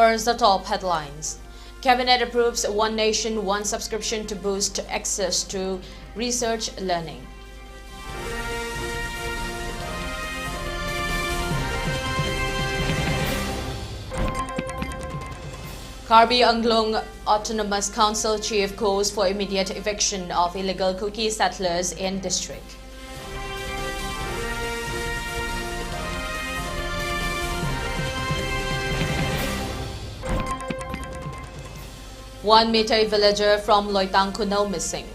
First, the top headlines. Cabinet approves One Nation, One Subscription to boost access to research learning. Karbi Anglong Autonomous Council Chief calls for immediate eviction of illegal Kuki settlers in district. One Meitei villager from Loitang Kunal missing.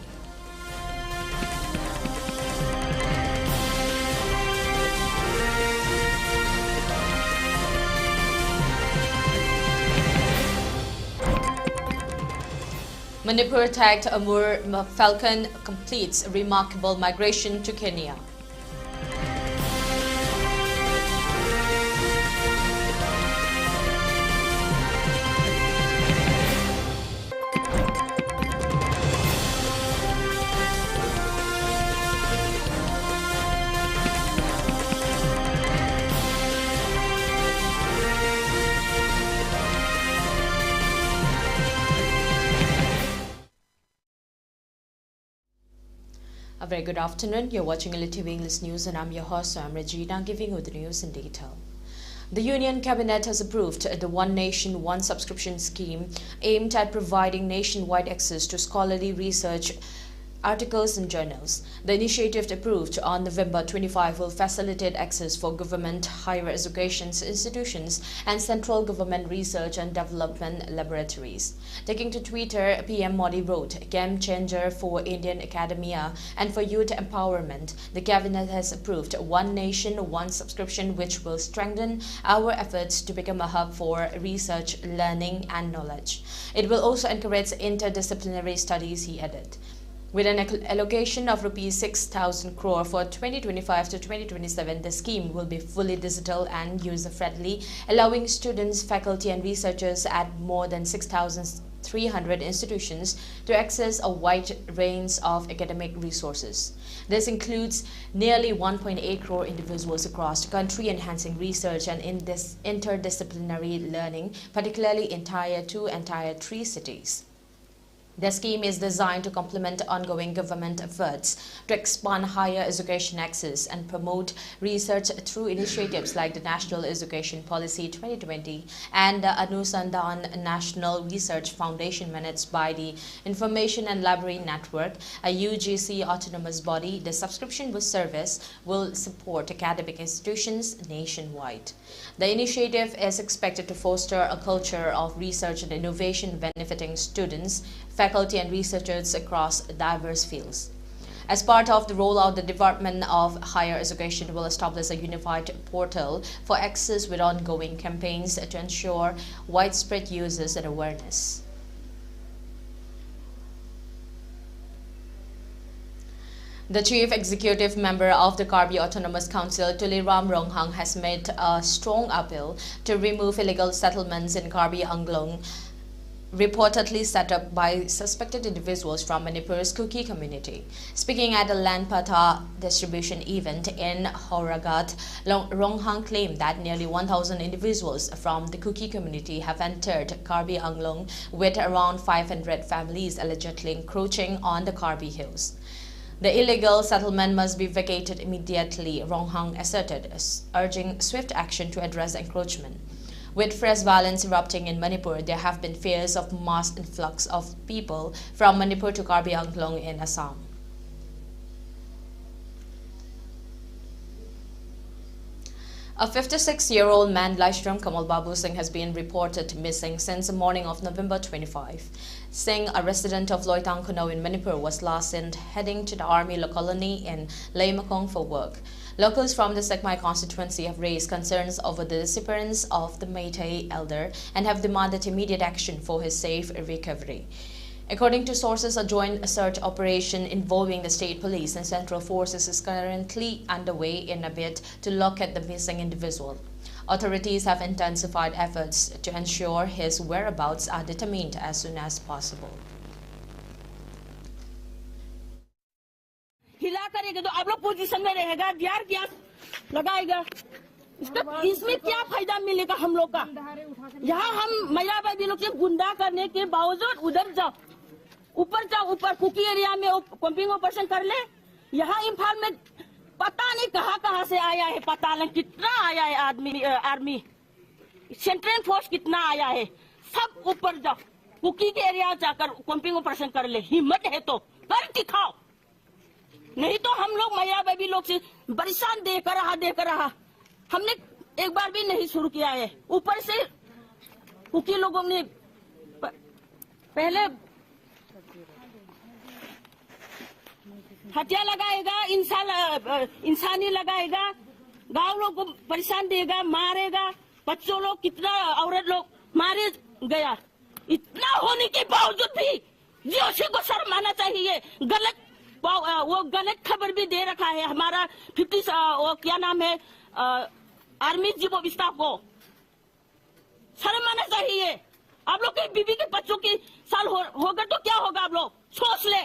Manipur tagged Amur Falcon completes remarkable migration to Kenya. A very good afternoon. You're watching ELITETV English News and I'm your host, Soyam, Ragina, giving you the news in detail. The Union Cabinet has approved the One Nation, One Subscription scheme aimed at providing nationwide access to scholarly research articles and journals. The initiative approved on November 25 will facilitate access for government, higher education institutions and central government research and development laboratories. Taking to Twitter, PM Modi wrote, "Game changer for Indian academia and for youth empowerment. The Cabinet has approved One Nation, One Subscription, which will strengthen our efforts to become a hub for research, learning and knowledge. It will also encourage interdisciplinary studies," he added. With an allocation of Rs 6,000 crore for 2025 to 2027, the scheme will be fully digital and user-friendly, allowing students, faculty and researchers at more than 6,300 institutions to access a wide range of academic resources. This includes nearly 1.8 crore individuals across the country, enhancing research and interdisciplinary learning, particularly in Tier 2 and Tier 3 cities. The scheme is designed to complement ongoing government efforts to expand higher education access and promote research through initiatives like the National Education Policy 2020 and the Anusandan National Research Foundation managed by the Information and Library Network, a UGC autonomous body. The subscription service will support academic institutions nationwide. The initiative is expected to foster a culture of research and innovation benefiting students, faculty and researchers across diverse fields. As part of the rollout, the Department of Higher Education will establish a unified portal for access with ongoing campaigns to ensure widespread uses and awareness. The Chief Executive Member of the Karbi Autonomous Council, Tuliram Ronghang, has made a strong appeal to remove illegal settlements in Karbi Anglong, reportedly set up by suspected individuals from Manipur's Kuki community. Speaking at a land patha distribution event in Hauragat, Ronghang claimed that nearly 1,000 individuals from the Kuki community have entered Karbi Anglong, with around 500 families allegedly encroaching on the Karbi hills. The illegal settlement must be vacated immediately, Ronghang asserted, urging swift action to address encroachment. With fresh violence erupting in Manipur, there have been fears of mass influx of people from Manipur to Karbi Anglong in Assam. A 56-year-old man, Laishram Kamal Babu Singh, has been reported missing since the morning of November 25. Singh, a resident of Loitang Kunal in Manipur, was last seen heading to the army colony in Laimakong for work. Locals from the Sekmai constituency have raised concerns over the disappearance of the Meitei elder and have demanded immediate action for his safe recovery. According to sources, a joint search operation involving the state police and central forces is currently underway in a bid to locate the missing individual. Authorities have intensified efforts to ensure his whereabouts are determined as soon as possible. हिला करेगा तो आप लोग position में रहेगा, यार क्या लगाएगा, इसमें क्या फायदा मिलेगा हम लोग का? यहाँ हम महिला भाई लोग से गुंडा करने के बावजूद उधर जाओ, ऊपर कुकी एरिया में पंपिंग ऑपरेशन कर ले। यहाँ इम्फाल में पता नहीं कहाँ से आया है, पता नहीं कितना आया है आर्मी सेंट्रल फोर्स कितना आया है। सब ऊपर जाओ, कुकी के एरिया जाकर पंपिंग ऑपरेशन कर ले। हिम्मत है तो कर दिखाओ, नहीं तो हम लोग महिला बेबी लोग से परेशान देकर रहा। हमने एक बार भी नहीं शुरू किया है। ऊपर से कुकी लोगों ने पहले हथियार लगाएगा, इंसानी लगाएगा, गांव लोग को परेशान देगा, मारेगा। बच्चों लोग कितना औरत लोग मारे गया। इतना होने के बावजूद भी जोशी को शर्म आना चाहिए। वो गलत खबर भी दे रखा है हमारा 50 वो क्या नाम है आर्मी चीफ ऑफ स्टाफ को। शर्म आना चाहिए। आप लोग के बीबी के बच्चों की साल होगा तो क्या होगा, आप लोग सोच ले।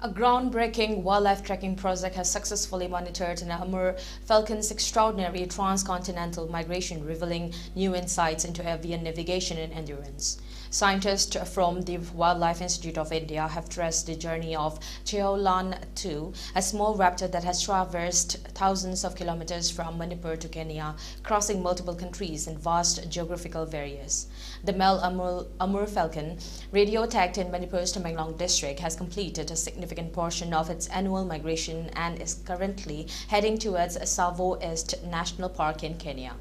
A groundbreaking wildlife tracking project has successfully monitored an Amur Falcon's extraordinary transcontinental migration, revealing new insights into avian navigation and endurance. Scientists from the Wildlife Institute of India have traced the journey of Cheolan 2, a small raptor that has traversed thousands of kilometers from Manipur to Kenya, crossing multiple countries and vast geographical areas. The male Amur Falcon, radio-tagged in Manipur's Anglong district, has completed a significant portion of its annual migration and is currently heading towards Tsavo East National Park in Kenya.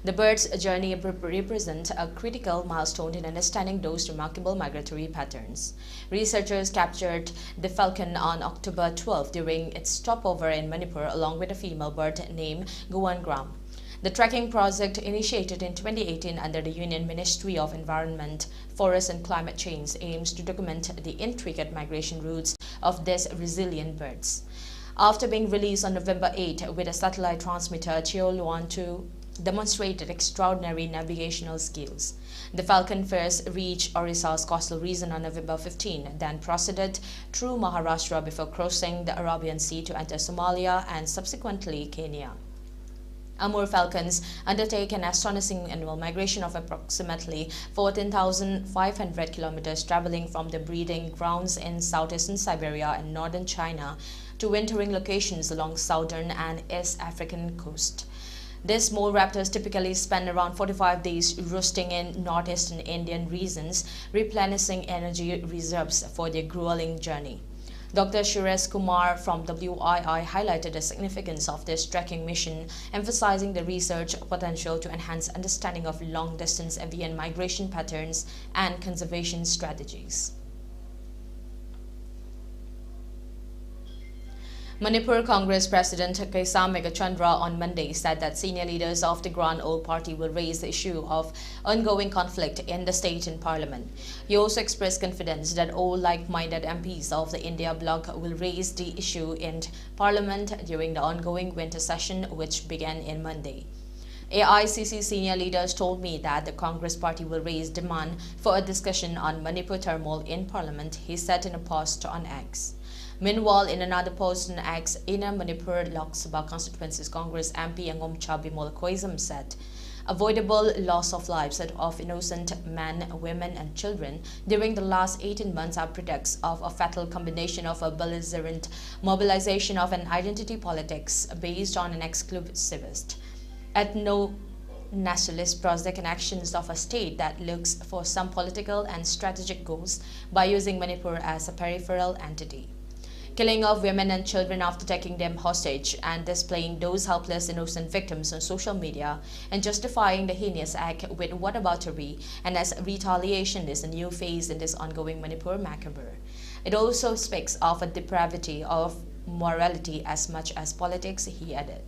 The bird's journey represents a critical milestone in understanding those remarkable migratory patterns. Researchers captured the falcon on October 12 during its stopover in Manipur along with a female bird named Guangram. The tracking project, initiated in 2018 under the Union Ministry of Environment, Forest and Climate Change, aims to document the intricate migration routes of these resilient birds. After being released on November 8 with a satellite transmitter, Cheoluan 2 demonstrated extraordinary navigational skills. The falcon first reached Orissa's coastal region on November 15, then proceeded through Maharashtra before crossing the Arabian Sea to enter Somalia and subsequently Kenya. Amur falcons undertake an astonishing annual migration of approximately 14,500 kilometers, traveling from the breeding grounds in southeastern Siberia and northern China to wintering locations along southern and East African coast. These small raptors typically spend around 45 days roosting in northeastern Indian regions, replenishing energy reserves for their grueling journey. Dr. Suresh Kumar from WII highlighted the significance of this tracking mission, emphasizing the research potential to enhance understanding of long-distance avian migration patterns and conservation strategies. Manipur Congress President Kaisa Megachandra on Monday said that senior leaders of the Grand Old Party will raise the issue of ongoing conflict in the state in parliament. He also expressed confidence that all like-minded MPs of the India bloc will raise the issue in parliament during the ongoing winter session, which began in Monday. AICC senior leaders told me that the Congress party will raise demand for a discussion on Manipur turmoil in parliament, he said in a post on X. Meanwhile, in another post on X, Inner Manipur Lok Sabha Constituencies Congress MP Angom Chabimol Koizam said, avoidable loss of lives of innocent men, women and children during the last 18 months are products of a fatal combination of a belligerent mobilization of an identity politics based on an exclusivist, ethno-nationalist project and actions of a state that looks for some political and strategic goals by using Manipur as a peripheral entity. Killing of women and children after taking them hostage and displaying those helpless innocent victims on social media and justifying the heinous act with whataboutery and as retaliation is a new phase in this ongoing Manipur macabre. It also speaks of a depravity of morality as much as politics, he added.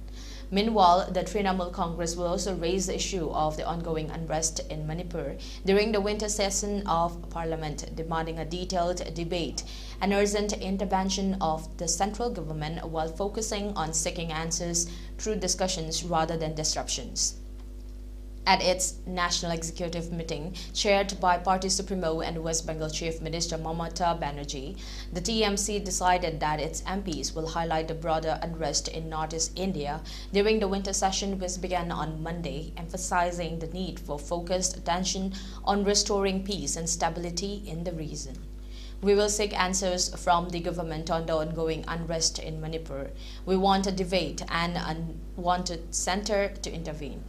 Meanwhile, the Trinamool Congress will also raise the issue of the ongoing unrest in Manipur during the winter session of Parliament, demanding a detailed debate and urgent intervention of the central government while focusing on seeking answers through discussions rather than disruptions. At its national executive meeting, chaired by Party Supremo and West Bengal Chief Minister Mamata Banerjee, the TMC decided that its MPs will highlight the broader unrest in Northeast India during the winter session, which began on Monday, emphasizing the need for focused attention on restoring peace and stability in the region. We will seek answers from the government on the ongoing unrest in Manipur. We want a debate and unwanted center to intervene.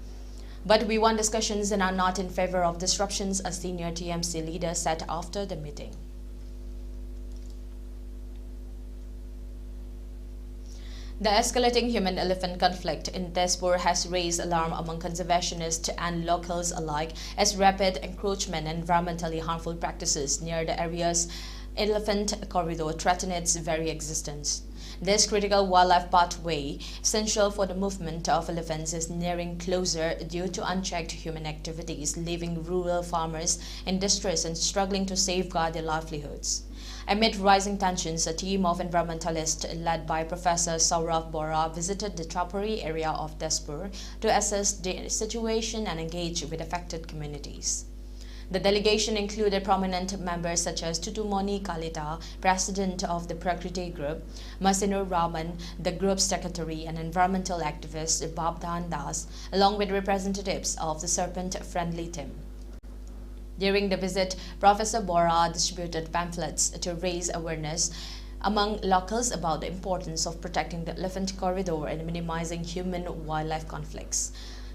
But we want discussions and are not in favor of disruptions, a senior TMC leader said after the meeting. The escalating human-elephant conflict in Tezpur has raised alarm among conservationists and locals alike as rapid encroachment and environmentally harmful practices near the area's elephant corridor threaten its very existence. This critical wildlife pathway, essential for the movement of elephants, is nearing closure due to unchecked human activities, leaving rural farmers in distress and struggling to safeguard their livelihoods. Amid rising tensions, a team of environmentalists led by Professor Saurabh Bora visited the Trapuri area of Tezpur to assess the situation and engage with affected communities. The delegation included prominent members such as Tutumoni Kalita, president of the Prakriti Group, Masinur Raman, the group's secretary, and environmental activist Babdhan Das, along with representatives of the serpent-friendly team. During the visit, Professor Bora distributed pamphlets to raise awareness among locals about the importance of protecting the elephant corridor and minimizing human-wildlife conflicts.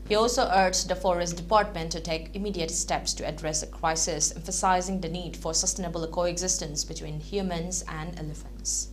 He also urged the Forest Department to take immediate steps to address the crisis, emphasizing the need for sustainable coexistence between humans and elephants.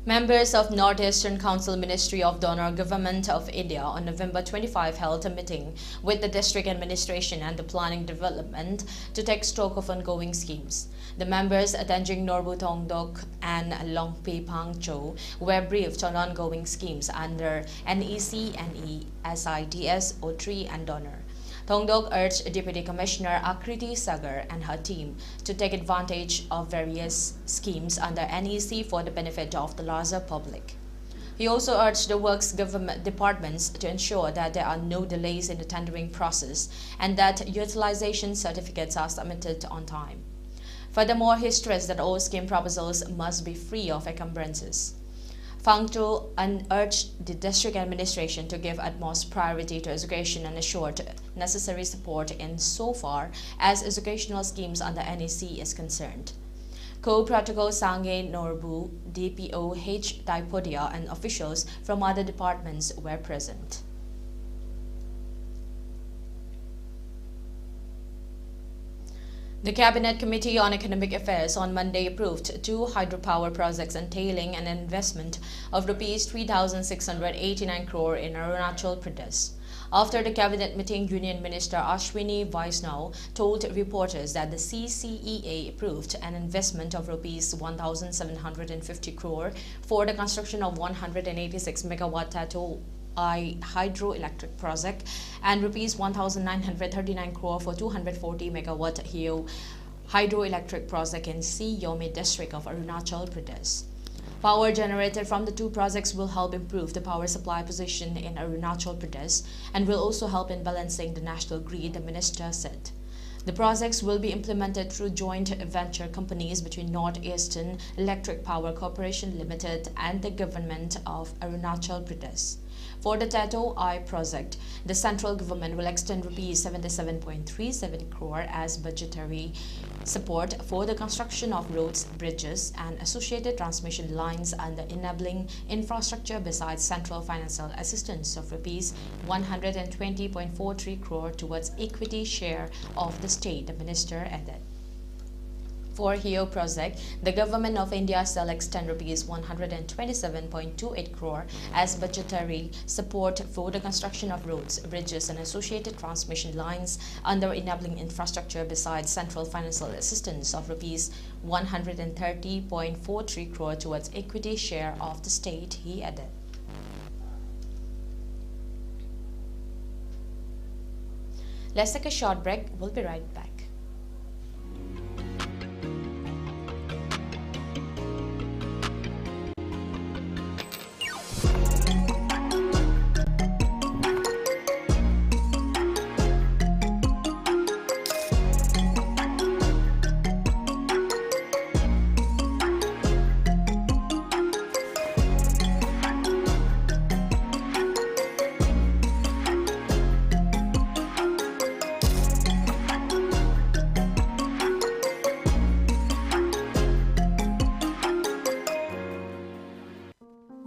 Members of Northeastern Council Ministry of Donor Government of India on November 25 held a meeting with the district administration and the planning development to take stock of ongoing schemes. The members Tanjung Norbu Tongdok and Longpi Pangcho were briefed on ongoing schemes under NEC, NE, SIDS, O3 and Donor. Tongdok urged Deputy Commissioner Akriti Sagar and her team to take advantage of various schemes under NEC for the benefit of the larger public. He also urged the works government departments to ensure that there are no delays in the tendering process and that utilization certificates are submitted on time. Furthermore, he stressed that all scheme proposals must be free of encumbrances. Fangto urged the district administration to give utmost priority to education and assured necessary support in so far as educational schemes under NEC is concerned. Co-Protocol Sange Norbu, DPO H. Daipodia and officials from other departments were present. The Cabinet Committee on Economic Affairs on Monday approved 2 hydropower projects entailing an investment of Rs 3,689 crore in Arunachal Pradesh. After the Cabinet meeting, Union Minister Ashwini Vaishnaw told reporters that the CCEA approved an investment of Rs 1,750 crore for the construction of 186 megawatt Tato hydroelectric project and Rs 1,939 crore for 240 megawatt Heo hydroelectric project in Yomi district of Arunachal Pradesh. Power generated from the 2 projects will help improve the power supply position in Arunachal Pradesh and will also help in balancing the national grid, the minister said. The projects will be implemented through joint venture companies between Northeastern Electric Power Corporation Limited and the government of Arunachal Pradesh. For the Tato I project, the central government will extend Rs 77.37 crore as budgetary support for the construction of roads, bridges, and associated transmission lines under enabling infrastructure besides central financial assistance of Rs 120.43 crore towards equity share of the state, the minister added. For Heo project, the Government of India shall extend Rs 127.28 crore as budgetary support for the construction of roads, bridges and associated transmission lines under enabling infrastructure besides central financial assistance of Rs 130.43 crore towards equity share of the state, he added. Let's take a short break. We'll be right back.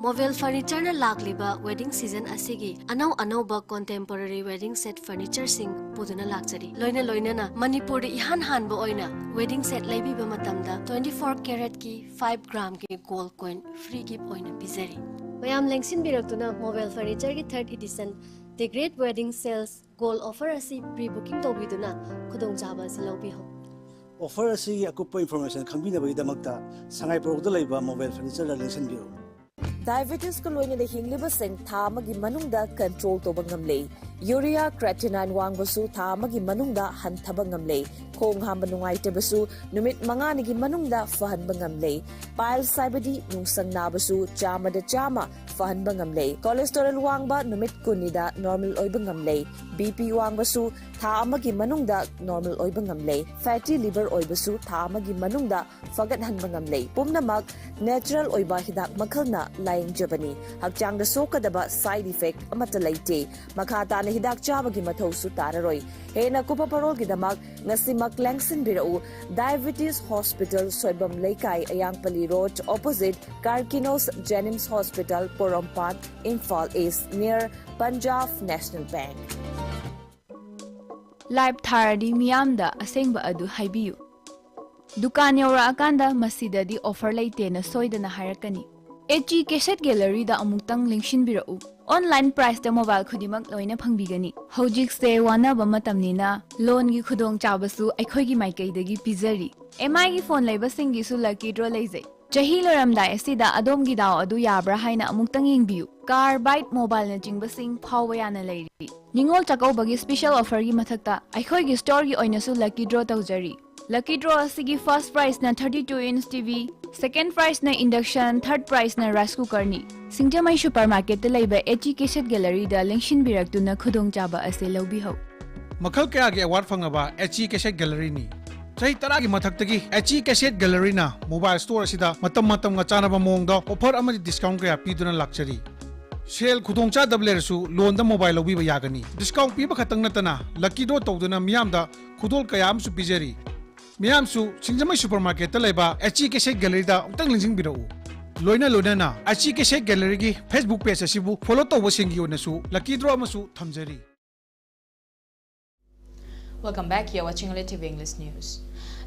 Mobile furniture na lakliba wedding season asigi anau ba contemporary wedding set furniture sing puduna lakchari loina na Manipur ihan hanba oina wedding set laibiba matamda 24 karat ki 5 gram ki gold coin free gift oina pizari mayam lengsin biraktuna mobile furniture ki 3rd edition the great wedding sales gold offer asi pre-booking tawbiduna khudong chaba silobi ho offer asi akupa information khambina bai damakta sangai product laiba mobile furniture la listen biro diabetes ko loina de hingliba sing tha magi manungda control to bangamle urea creatinine wangbasu tha magi manungda hanthaba ngamle khong hamba nungai tebasu numit mangani gi manungda fahan bangamle pile saibadi nungsang nabasu chama da chama fahan bangamle cholesterol wangba numit kunida normal oi bangamle bp wangbasu tha amagi manungda normal oi bangamle fatty liver oi basu tha amagi manungda fagat han bangamle pumnamak natural oi ba hidak makhalna lying jabani hakchang da sokadaba side effect amata laite makata na hidak chabagi mathau su tararoi hena kupa parol gi damak ngasimak langsin birau diabetes hospital soibam leikai ayangpali road opposite Karkinos Jenims Hospital Porompat Imphal East near Punjab National Bank live tharadi miyamda asengba adu haibiyu dukan yora akanda masidadi offer laite na soidana hairakani HG Cassette Gallery da amuktang linksin birau online price da mobile khudimak loina phangbigani hojik se wana ba matamnina loan gi khudong chabasu aikhoi gi maikai dagi pizari MI gi phone leiba singi su lucky draw leizai chahi loramdai asida adom gi daw adu yabra haina amuktang yingbiu car bite mobile na jingba sing phawa yana leiri ningol chakau bagi special offer gi mathakta aikhoi gi store gi oina su lucky draw tawjari lucky draw asigi first prize na 32 inch TV second prize na induction third prize na rice cooker ni singjamai supermarket ta leiba HG Cassette Gallery da lengshin biraktu na khudong chaba ase lobi ho makhal kaya gi award phangaba HG Cassette Gallery ni chahi tara gi mathak HG Cassette Gallery na mobile store asida matam nga chana ba mong da offer amadi discount kaya piduna lakchari sale khudong cha double su loan da mobile lobi ba yagani discount pi ba khatang natana lucky draw tawduna miyam da khudol kaya am su pijari miyam su singjamai supermarket ta leiba HG Cassette Gallery da utang lingjing birau loina na HG Cassette Gallery gi Facebook page asibu follow tawba singi ona su lucky draw amasu thamjari. Welcome back. You're watching ELITETV English News.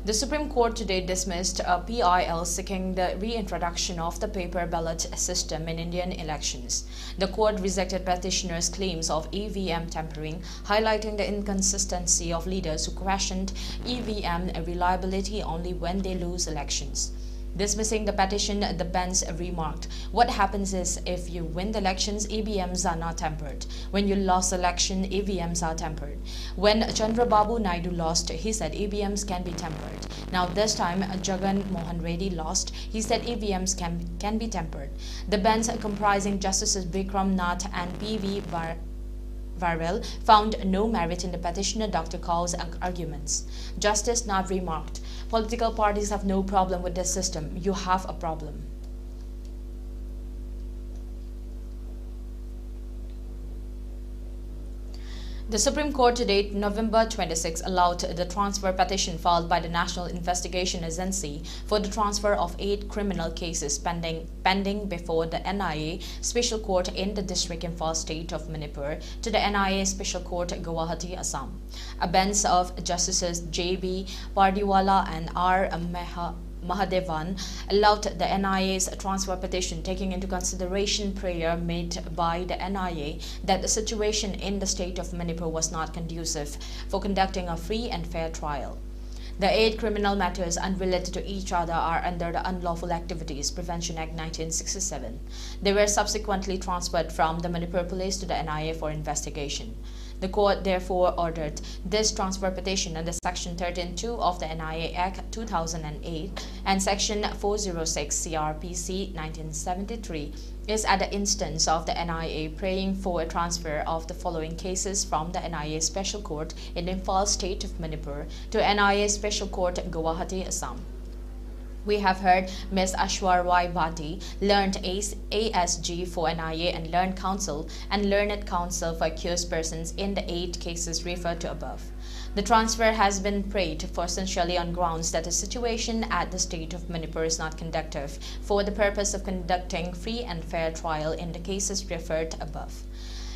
The Supreme Court today dismissed a PIL seeking the reintroduction of the paper ballot system in Indian elections. The court rejected petitioners' claims of EVM tampering, highlighting the inconsistency of leaders who questioned EVM reliability only when they lose elections. Dismissing the petition, the bench remarked, "What happens is if you win the elections, EVMs are not tampered. When you lost the election, EVMs are tampered. When Chandrababu Naidu lost, he said EVMs can be tampered. Now this time, Jagan Mohan Reddy lost, he said EVMs can be tampered." The bench, comprising Justices Bikram Nath and P.V. Varvel, found no merit in the petitioner Dr. Kaul's arguments. Justice Nath remarked, "Political parties have no problem with this system. You have a problem." The Supreme Court today, November 26, allowed the transfer petition filed by the National Investigation Agency for the transfer of 8 criminal cases pending before the NIA Special Court in the District Imphal State of Manipur to the NIA Special Court, Guwahati, Assam. A bench of Justices J.B. Pardiwala and R. Mahadevan allowed the NIA's transfer petition, taking into consideration prayer made by the NIA that the situation in the state of Manipur was not conducive for conducting a free and fair trial. The 8 criminal matters unrelated to each other are under the Unlawful Activities Prevention Act 1967. They were subsequently transferred from the Manipur Police to the NIA for investigation. The court therefore ordered this transfer petition under Section 13(2) of the NIA Act 2008 and Section 406 CRPC 1973 is at the instance of the NIA praying for a transfer of the following cases from the NIA Special Court in Imphal State of Manipur to NIA Special Court, Guwahati, Assam. We have heard Ms. Ashwar Y. Bhati, learned ASG for NIA and learned counsel for accused persons in the 8 cases referred to above. The transfer has been prayed for essentially on grounds that the situation at the state of Manipur is not conducive for the purpose of conducting free and fair trial in the cases referred above.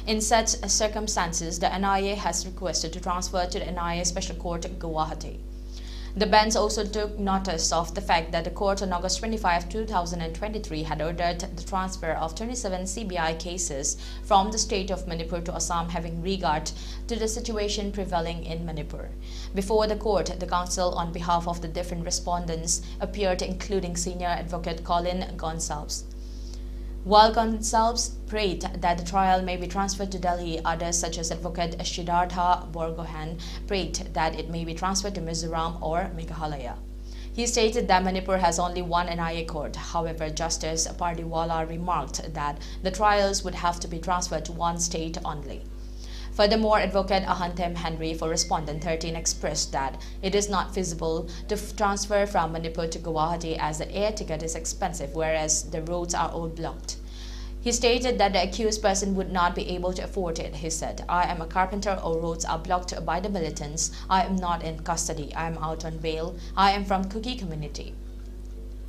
In such circumstances, the NIA has requested to transfer to the NIA Special Court Guwahati. The bench also took notice of the fact that the court on August 25, 2023 had ordered the transfer of 27 CBI cases from the state of Manipur to Assam having regard to the situation prevailing in Manipur. Before the court, the counsel on behalf of the different respondents appeared, including senior advocate Colin Gonsalves. While Gonsalves prayed that the trial may be transferred to Delhi, others such as advocate Siddhartha Borgohan prayed that it may be transferred to Mizoram or Meghalaya. He stated that Manipur has only one NIA court. However, Justice Pardiwala remarked that the trials would have to be transferred to one state only. Furthermore, Advocate Ahantem Henry for Respondent 13 expressed that it is not feasible to transfer from Manipur to Guwahati as the air ticket is expensive, whereas the roads are all blocked. He stated that the accused person would not be able to afford it. He said, "I am a carpenter, all roads are blocked by the militants. I am not in custody. I am out on bail. I am from Kuki community."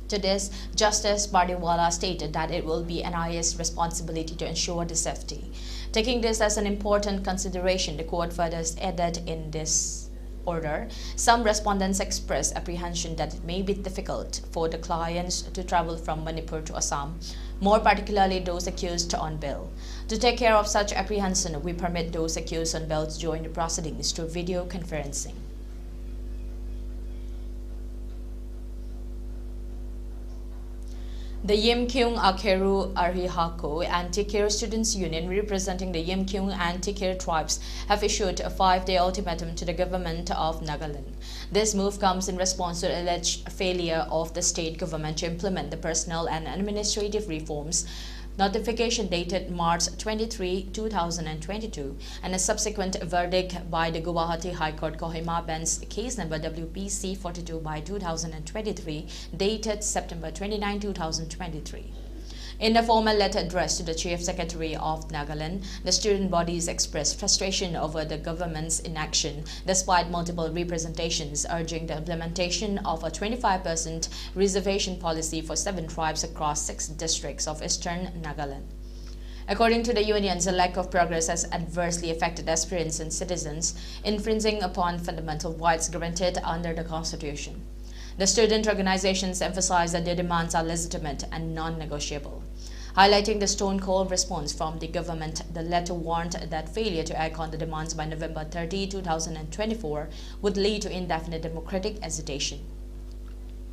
To this, Justice Pardiwala stated that it will be NIA's responsibility to ensure the safety. Taking this as an important consideration, the court further added in this order, some respondents expressed apprehension that it may be difficult for the clients to travel from Manipur to Assam, more particularly those accused on bail. To take care of such apprehension, we permit those accused on bail to join the proceedings through video conferencing. The Yimkyung Akeru Arihako Anti-Care Students Union, representing the Yimkyung Anti-Care tribes, have issued a 5-day ultimatum to the government of Nagaland. This move comes in response to the alleged failure of the state government to implement the personal and administrative reforms. Notification dated March 23, 2022, and a subsequent verdict by the Guwahati High Court Kohima Bench case number WPC 42 by 2023, dated September 29, 2023. In a formal letter addressed to the Chief Secretary of Nagaland, the student bodies expressed frustration over the government's inaction, despite multiple representations urging the implementation of a 25% reservation policy for 7 tribes across 6 districts of eastern Nagaland. According to the unions, the lack of progress has adversely affected aspirants and citizens, infringing upon fundamental rights granted under the Constitution. The student organizations emphasize that their demands are legitimate and non-negotiable. Highlighting the stone-cold response from the government, the letter warned that failure to act on the demands by November 30, 2024 would lead to indefinite democratic hesitation.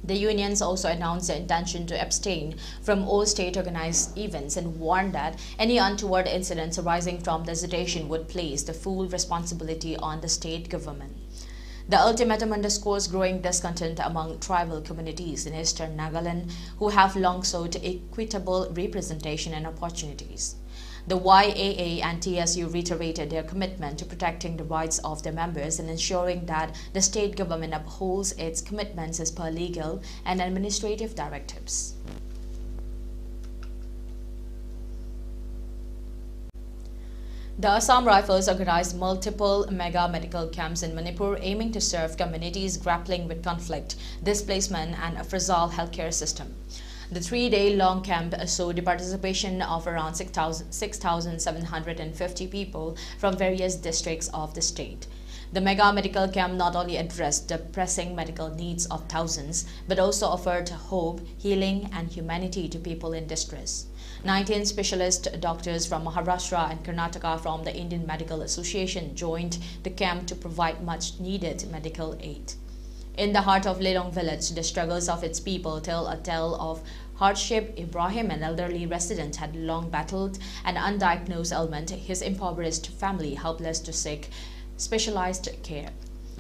The unions also announced their intention to abstain from all state-organized events and warned that any untoward incidents arising from the hesitation would place the full responsibility on the state government. The ultimatum underscores growing discontent among tribal communities in eastern Nagaland who have long sought equitable representation and opportunities. The YAA and TSU reiterated their commitment to protecting the rights of their members and ensuring that the state government upholds its commitments as per legal and administrative directives. The Assam Rifles organized multiple mega medical camps in Manipur aiming to serve communities grappling with conflict, displacement, and a fragile healthcare system. The 3-day-long camp saw the participation of around 6,750 people from various districts of the state. The mega medical camp not only addressed the pressing medical needs of thousands, but also offered hope, healing, and humanity to people in distress. 19 specialist doctors from Maharashtra and Karnataka from the Indian Medical Association joined the camp to provide much-needed medical aid. In the heart of Lelong village, the struggles of its people tell a tale of hardship. Ibrahim, an elderly resident, had long battled an undiagnosed ailment, his impoverished family helpless to seek specialized care.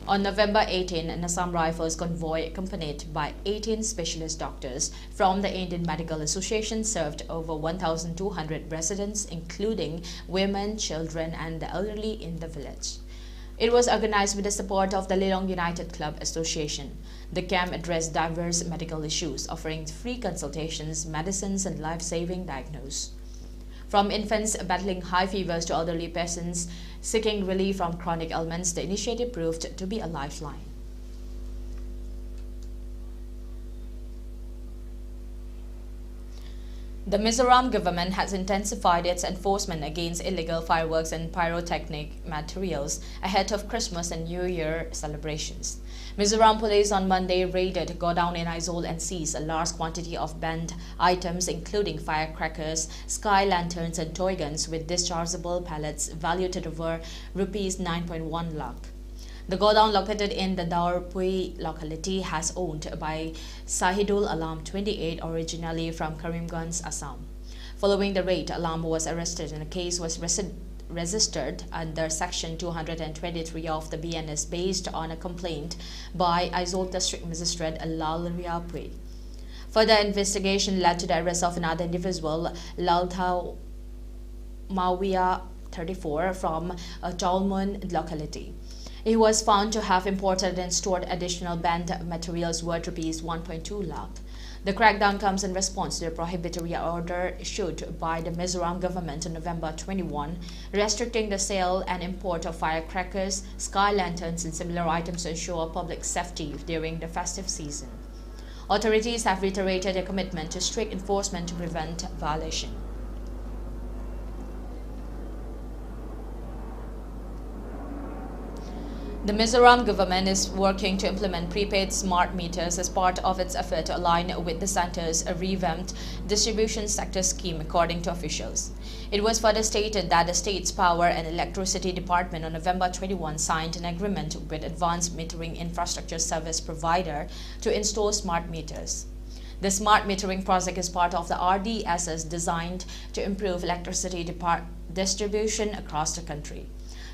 On November 18, an Assam Rifles convoy accompanied by 18 specialist doctors from the Indian Medical Association served over 1,200 residents, including women, children, and the elderly in the village. It was organized with the support of the Lelong United Club Association. The camp addressed diverse medical issues, offering free consultations, medicines, and life-saving diagnosis. From infants battling high fevers to elderly peasants seeking relief from chronic ailments, the initiative proved to be a lifeline. The Mizoram government has intensified its enforcement against illegal fireworks and pyrotechnic materials ahead of Christmas and New Year celebrations. Mizoram police on Monday raided a godown in Aizawl and seized a large quantity of banned items including firecrackers, sky lanterns and toy guns with dischargeable pellets valued at over Rs 9.1 lakh. The godown located in the Daurpui locality has owned by Sahidul Alam 28, originally from Karimganj, Assam. Following the raid, Alam was arrested and a case was registered under Section 223 of the BNS based on a complaint by Aizawl District Magistrate Lalria Pui. Further investigation led to the arrest of another individual, Lalthau Mawia 34, from Chalmun locality. He was found to have imported and stored additional banned materials worth Rs 1.2 lakh. The crackdown comes in response to a prohibitory order issued by the Mizoram government on November 21, restricting the sale and import of firecrackers, sky lanterns and similar items to ensure public safety during the festive season. Authorities have reiterated their commitment to strict enforcement to prevent violation. The Mizoram government is working to implement prepaid smart meters as part of its effort to align with the centre's revamped distribution sector scheme, according to officials. It was further stated that the state's Power and Electricity Department on November 21 signed an agreement with Advanced Metering Infrastructure Service Provider to install smart meters. The smart metering project is part of the RDSS designed to improve electricity distribution across the country.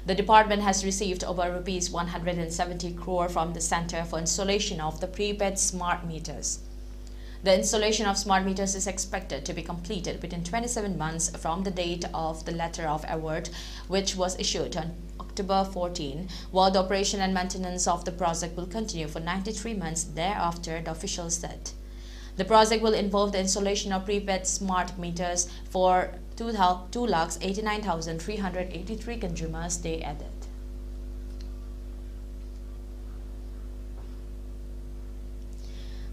The department has received over Rs 170 crore from the center for installation of the prepaid smart meters. The installation of smart meters is expected to be completed within 27 months from the date of the letter of award, which was issued on October 14, while the operation and maintenance of the project will continue for 93 months thereafter, the officials said. The project will involve the installation of prepaid smart meters for 2,89,383 consumers, they added.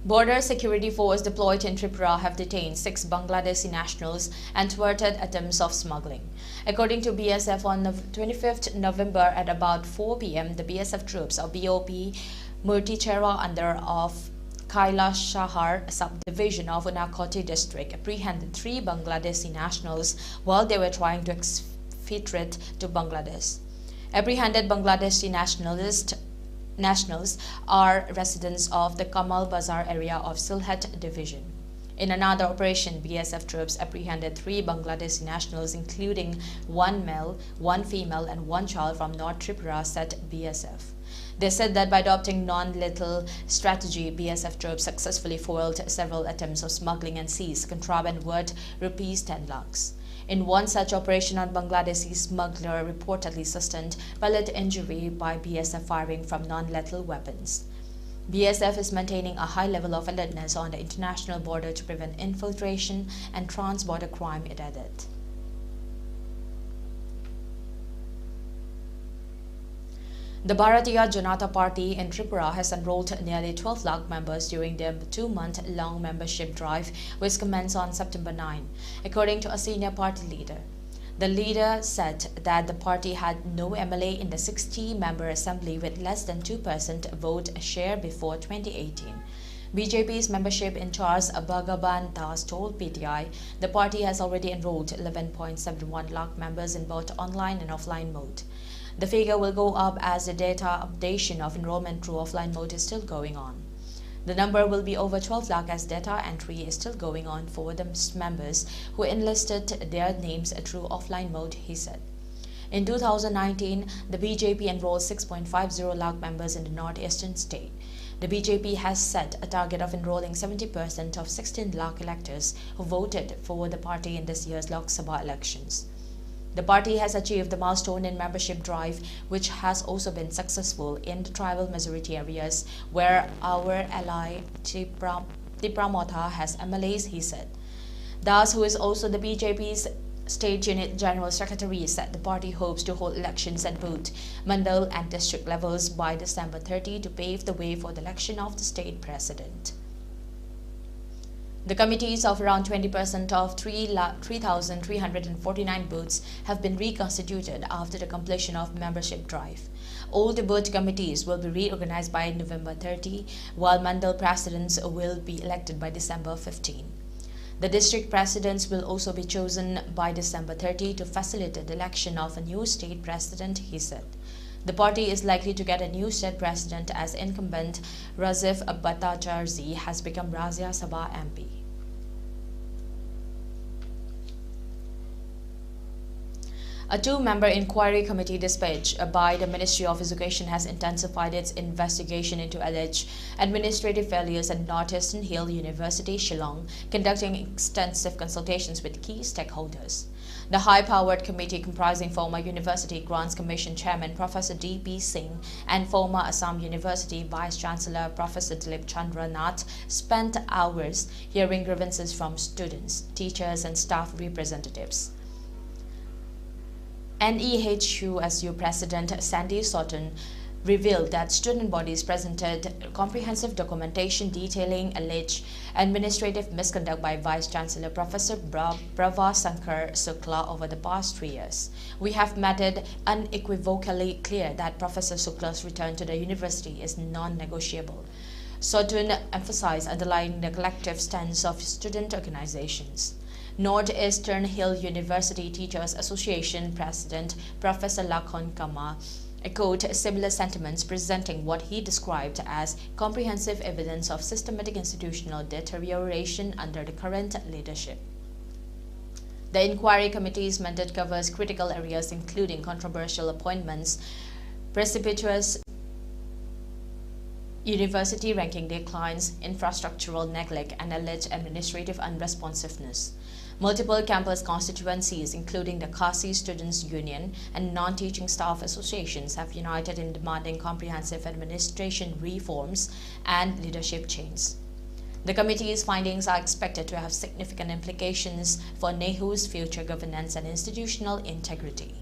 Border security force deployed in Tripura have detained 6 Bangladeshi nationals and thwarted attempts of smuggling. According to BSF, on 25th November at about 4 p.m., the BSF troops of BOP Murtichera under of Kailash Shahar subdivision of Unakoti district apprehended 3 Bangladeshi nationals while they were trying to exfiltrate to Bangladesh. Apprehended Bangladeshi nationals are residents of the Kamal Bazar area of Sylhet division. In another operation, BSF troops apprehended 3 Bangladeshi nationals, including 1 male, 1 female and 1 child from North Tripura, said BSF. They said that by adopting non-lethal strategy, BSF troops successfully foiled several attempts of smuggling and seized contraband worth Rs 10 lakhs. In one such operation, a Bangladeshi smuggler reportedly sustained pellet injury by BSF firing from non-lethal weapons. BSF is maintaining a high level of alertness on the international border to prevent infiltration and trans-border crime, it added. The Bharatiya Janata Party in Tripura has enrolled nearly 12 lakh members during their 2-month-long membership drive, which commenced on September 9, according to a senior party leader. The leader said that the party had no MLA in the 60-member assembly with less than 2% vote share before 2018. BJP's membership in charge Bhagaban Das told PTI the party has already enrolled 11.71 lakh members in both online and offline mode. The figure will go up as the data updation of enrollment through offline mode is still going on. The number will be over 12 lakh as data entry is still going on for the members who enlisted their names through offline mode, he said. In 2019, the BJP enrolled 6.50 lakh members in the northeastern state. The BJP has set a target of enrolling 70% of 16 lakh electors who voted for the party in this year's Lok Sabha elections. The party has achieved the milestone in membership drive, which has also been successful in the tribal majority areas where our ally Tipramotha has MLAs, he said. Das, who is also the BJP's State Unit General Secretary said the party hopes to hold elections at both mandal and district levels by December 30 to pave the way for the election of the state president. The committees of around 20% of 3,349 booths have been reconstituted after the completion of membership drive. All the booth committees will be reorganized by November 30, while mandal presidents will be elected by December 15. The district presidents will also be chosen by December 30 to facilitate the election of a new state president, he said. The party is likely to get a new state president as incumbent Razif Bhattacharjee has become Rajya Sabha MP. A two-member inquiry committee dispatched by the Ministry of Education has intensified its investigation into alleged administrative failures at Northeastern Hill University, Shillong, conducting extensive consultations with key stakeholders. The high-powered committee, comprising former University Grants Commission Chairman Professor D.P. Singh and former Assam University Vice-Chancellor Professor Dilip Chandra Nath, spent hours hearing grievances from students, teachers and staff representatives. NEHUSU President Sandy Sutton revealed that student bodies presented comprehensive documentation detailing alleged administrative misconduct by Vice-Chancellor Professor Prava Sankar Sukla over the past 3 years. We have made it unequivocally clear that Professor Sukla's return to the university is non-negotiable. Sutton emphasized underlying the collective stance of student organizations. Northeastern Hill University Teachers Association President Professor Lakhon Kama echoed similar sentiments, presenting what he described as comprehensive evidence of systematic institutional deterioration under the current leadership. The inquiry committee's mandate covers critical areas including controversial appointments, precipitous university ranking declines, infrastructural neglect, and alleged administrative unresponsiveness. Multiple campus constituencies, including the Khasi Students' Union and non-teaching staff associations, have united in demanding comprehensive administration reforms and leadership change. The committee's findings are expected to have significant implications for NEHU's future governance and institutional integrity.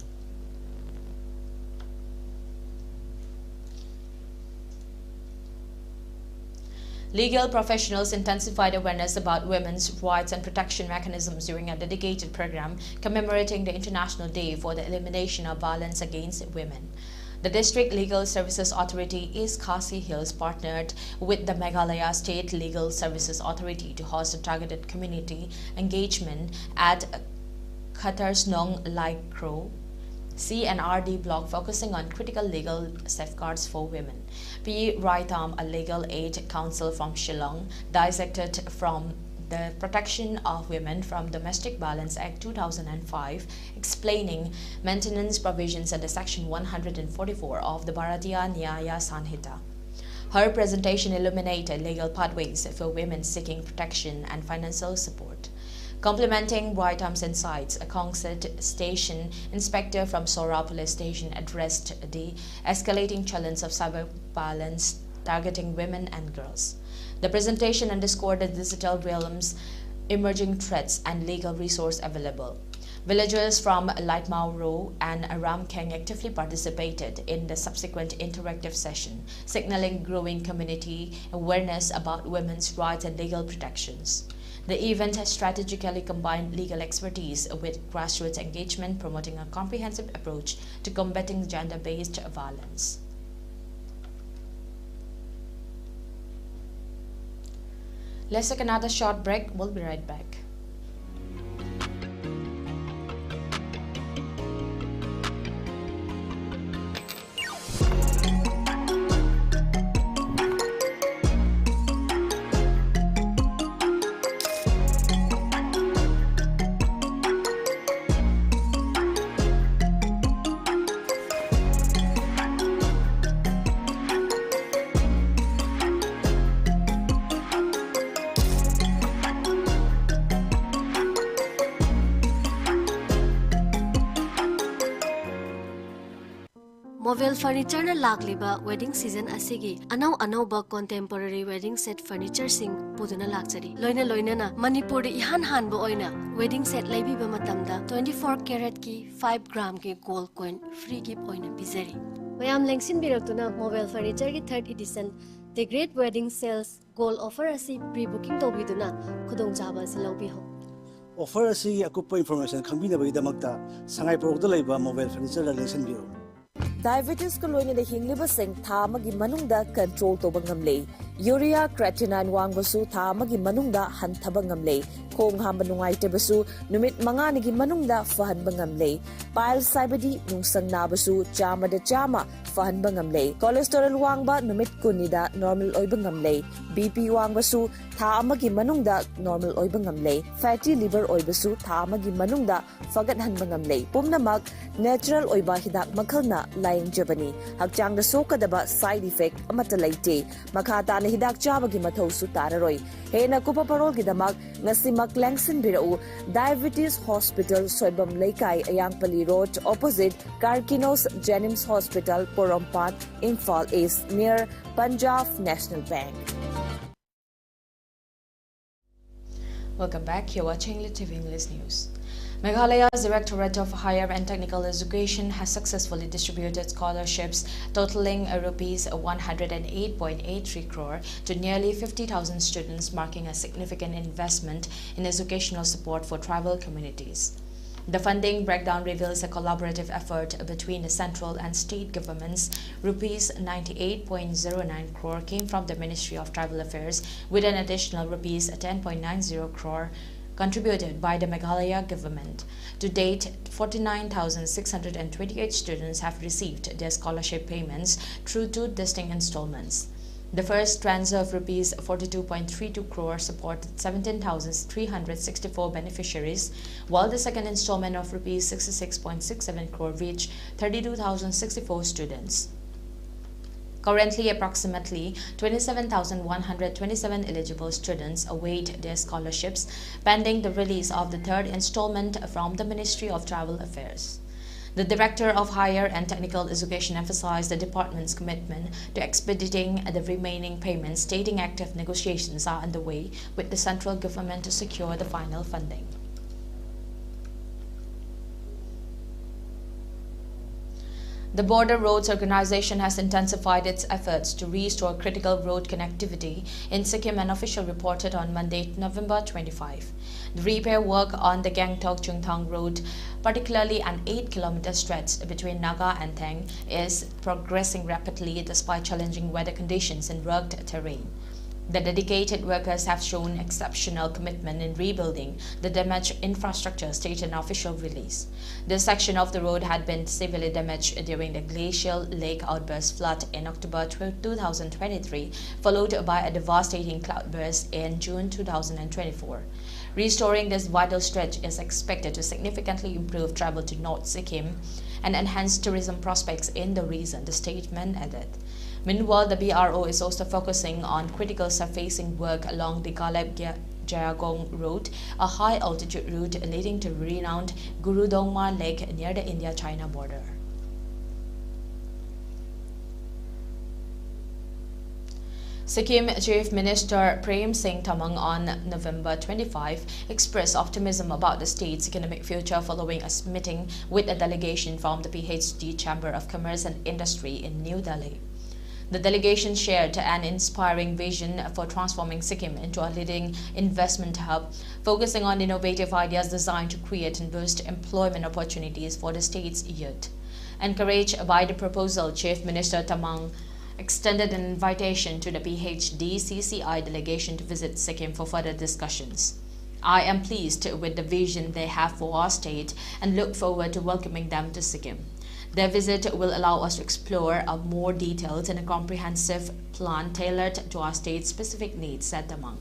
Legal professionals intensified awareness about women's rights and protection mechanisms during a dedicated program commemorating the International Day for the Elimination of Violence Against Women. The District Legal Services Authority East Khasi Hills partnered with the Meghalaya State Legal Services Authority to host a targeted community engagement at Khatarsnong Lai Kro CNRD block focusing on critical legal safeguards for women. P. Raitam, a legal aid counsel from Shillong, dissected from the Protection of Women from Domestic Violence Act 2005, explaining maintenance provisions under Section 144 of the Bharatiya Nyaya Sanhita. Her presentation illuminated legal pathways for women seeking protection and financial support. Complementing Raitam's insights, a Kongsit station inspector from Sora police station addressed the escalating challenge of cyber violence targeting women and girls. The presentation underscored the digital realm's emerging threats and legal resource available. Villagers from Lightmau Ro and Ramkeng actively participated in the subsequent interactive session, signaling growing community awareness about women's rights and legal protections. The event has strategically combined legal expertise with grassroots engagement, promoting a comprehensive approach to combating gender-based violence. Let's take another short break. We'll be right back. Mobile furniture na lakliba wedding season asigi anau ba contemporary wedding set furniture sing puduna lakchari loina na Manipur de han ba oina wedding set laibi ba matamda 24 karat ki 5 gram ki gold coin free gift oina bizari mayam lengsin biraktuna mobile furniture ki 3rd edition the great wedding sales gold offer asi pre-booking tobiduna khudong chaba si lobi ho offer asi akupa information khambinabagidamagta sangai porokda laiba mobile furniture la listen biro Diabetes ko loina de hingliba sing tha magi manungda control to bangamle urea creatinine wangbasu tha magi manungda hanthaba ngamle khong hamba nungaite basu numit manga nigi manungda fahan bangamle pile saibadi nungsang na basu chama da chama fahan bangamle cholesterol wangba numit kunida normal oi bangamle bp wangbasu tha magi manungda normal oi bangamle fatty liver oi basu tha magi manungda fagat han bangamle pumnamak natural oi ba hidak makhalna layang jabani hakchang da sokadaba side effect amata laite makata na hidak chabagi mathau su tararoi hena kupa parol gidamak ngasimak langsin birau diabetes hospital soibam laikai ayangpali road opposite Karkinos Jenims Hospital Porompat Imphal East near Punjab National Bank. Welcome back. You're watching ELITETV English News. Meghalaya's Directorate of Higher and Technical Education has successfully distributed scholarships totaling rupees 108.83 crore to nearly 50,000 students, marking a significant investment in educational support for tribal communities. The funding breakdown reveals a collaborative effort between the central and state governments. Rupees 98.09 crore came from the Ministry of Tribal Affairs, with an additional rupees 10.90 crore contributed by the Meghalaya government. To date, 49,628 students have received their scholarship payments through 2 distinct installments. The first tranche of rupees 42.32 crore supported 17,364 beneficiaries, while the second installment of rupees 66.67 crore reached 32,064 students. Currently, approximately 27,127 eligible students await their scholarships, pending the release of the third installment from the Ministry of Tribal Affairs. The Director of Higher and Technical Education emphasized the department's commitment to expediting the remaining payments, stating active negotiations are underway with the central government to secure the final funding. The Border Roads Organization has intensified its efforts to restore critical road connectivity in Sikkim, an official reported on Monday, November 25. The repair work on the Gangtok-Chungthang road, particularly an 8-kilometer stretch between Naga and Theng, is progressing rapidly despite challenging weather conditions and rugged terrain. The dedicated workers have shown exceptional commitment in rebuilding the damaged infrastructure, stated an official release. This section of the road had been severely damaged during the glacial lake outburst flood in October 2023, followed by a devastating cloudburst in June 2024. Restoring this vital stretch is expected to significantly improve travel to North Sikkim and enhance tourism prospects in the region, the statement added. Meanwhile, the BRO is also focusing on critical surfacing work along the Galep-Jayagong Road, a high-altitude route leading to renowned Gurudongma Lake near the India-China border. Sikkim Chief Minister Prem Singh Tamang on November 25 expressed optimism about the state's economic future following a meeting with a delegation from the PhD Chamber of Commerce and Industry in New Delhi. The delegation shared an inspiring vision for transforming Sikkim into a leading investment hub, focusing on innovative ideas designed to create and boost employment opportunities for the state's youth. Encouraged by the proposal, Chief Minister Tamang extended an invitation to the PhD CCI delegation to visit Sikkim for further discussions. I am pleased with the vision they have for our state and look forward to welcoming them to Sikkim. Their visit will allow us to explore a more detailed and a comprehensive plan tailored to our state's specific needs, said Tamang.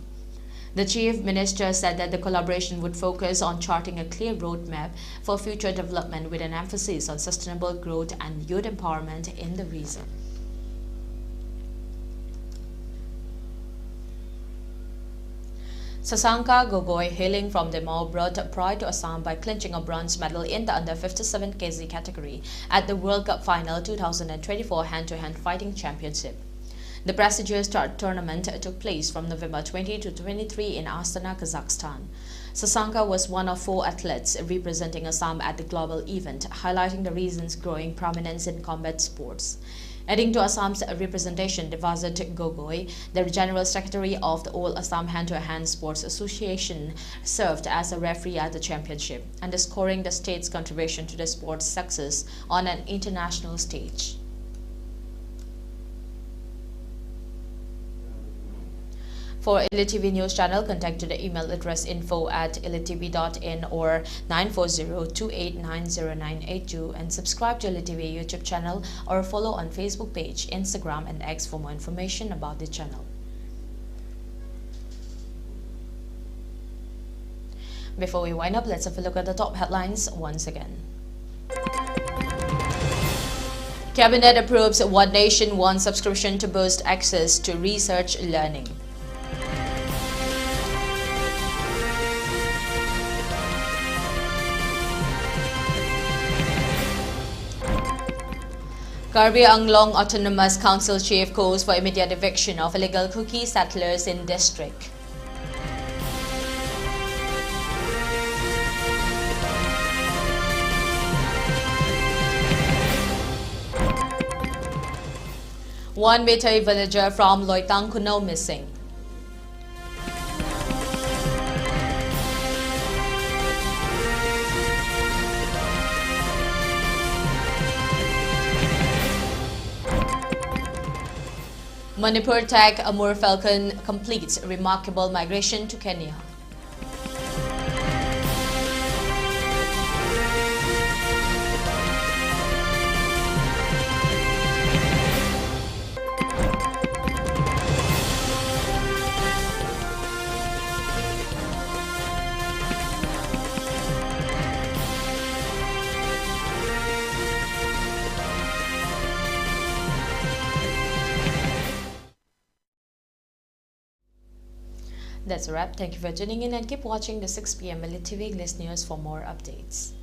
The Chief Minister said that the collaboration would focus on charting a clear roadmap for future development with an emphasis on sustainable growth and youth empowerment in the region. Sasanka Gogoi, hailing from Demau, brought pride to Assam by clinching a bronze medal in the under 57 kg category at the World Cup Final 2024 hand-to-hand fighting championship. The prestigious tournament took place from November 20 to 23 in Astana, Kazakhstan. Sasanka was one of 4 athletes representing Assam at the global event, highlighting the region's growing prominence in combat sports. Adding to Assam's representation, Devazat Gogoi, the General Secretary of the All Assam Hand-to-Hand Sports Association, served as a referee at the championship, underscoring the state's contribution to the sport's success on an international stage. For ELITETV News Channel, contact to the email address info@elitetv.in or 940-2890982 and subscribe to ELITETV YouTube channel or follow on Facebook page, Instagram and X for more information about the channel. Before we wind up, let's have a look at the top headlines once again. Cabinet approves One Nation, One subscription to boost access to research learning. Karbi Anglong Autonomous Council Chief calls for immediate eviction of illegal Kuki settlers in district. One Meitei villager from Loitang Kuno missing. Manipur tag Amur Falcon completes remarkable migration to Kenya. That's a wrap. Thank you for tuning in and keep watching the 6 p.m. ELITETV English News for more updates.